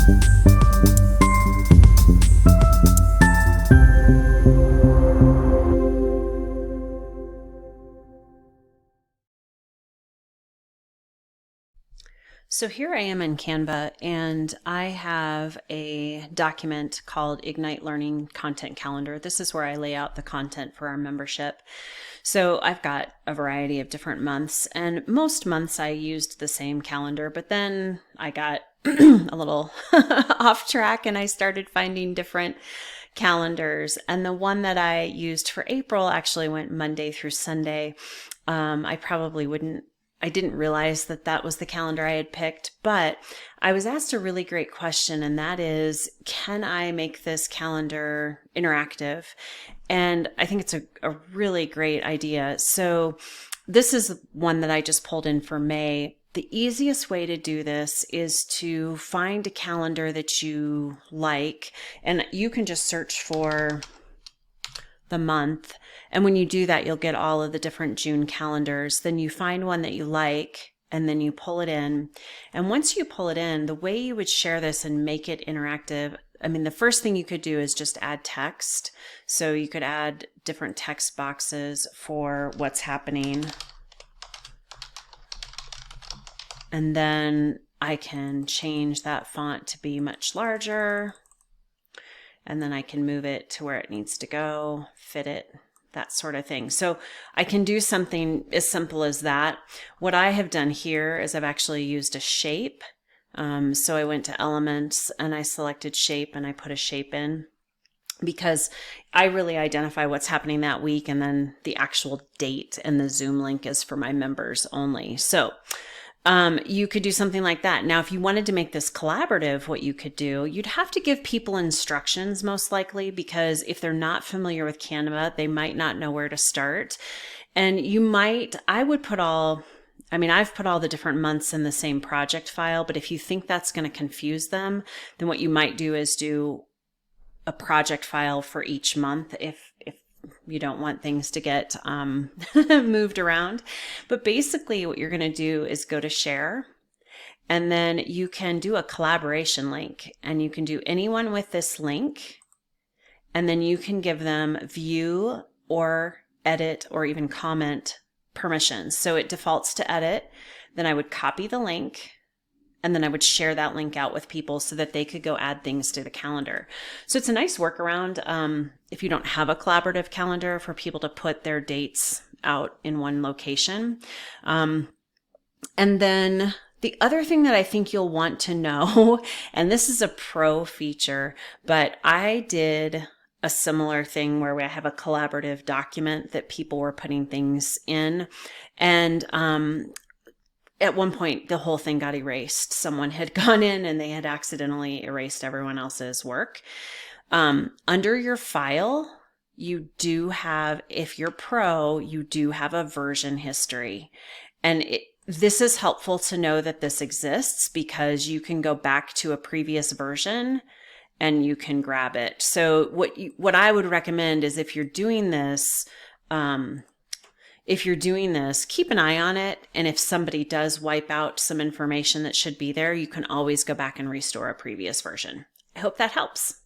So here I am in Canva, and I have a document called Ignite Learning Content Calendar. This is where I lay out the content for our membership. So I've got a variety of different months, and most months I used the same calendar, but then I got a little off track and I started finding different calendars. And the one that I used for April actually went Monday through Sunday. I didn't realize that that was the calendar I had picked, but I was asked a really great question, and that is, can I make this calendar interactive? And I think it's a really great idea. So this is one that I just pulled in for May. The easiest way to do this is to find a calendar that you like, and you can just search for the month. And when you do that, you'll get all of the different June calendars. Then you find one that you like, and then you pull it in. And once you pull it in, the way you would share this and make it interactive, I mean, the first thing you could do is just add text. So you could add different text boxes for what's happening. And then I can change that font to be much larger. And then I can move it to where it needs to go, fit it, that sort of thing. So I can do something as simple as that. What I have done here is I've actually used a shape. So I went to Elements and I selected Shape and I put a shape in, because I really identify what's happening that week, and then the actual date and the Zoom link is for my members only. So you could do something like that. Now, if you wanted to make this collaborative, what you could do, you'd have to give people instructions most likely, because if they're not familiar with Canva, they might not know where to start. And I've put all the different months in the same project file, but if you think that's going to confuse them, then what you might do is do a project file for each month if you don't want things to get moved around. But basically what you're going to do is go to share, and then you can do a collaboration link, and you can do anyone with this link, and then you can give them view or edit or even comment permissions. So it defaults to edit. Then I would copy the link, and then I would share that link out with people so that they could go add things to the calendar. So it's a nice workaround if you don't have a collaborative calendar, for people to put their dates out in one location. And then the other thing that I think you'll want to know, and this is a pro feature, but I did a similar thing where I have a collaborative document that people were putting things in, and at one point, the whole thing got erased. Someone had gone in and they had accidentally erased everyone else's work. Under your file, you do have, if you're pro, you do have a version history. And this is helpful to know that this exists, because you can go back to a previous version and you can grab it. So what I would recommend is, if you're doing this, keep an eye on it. And if somebody does wipe out some information that should be there, you can always go back and restore a previous version. I hope that helps.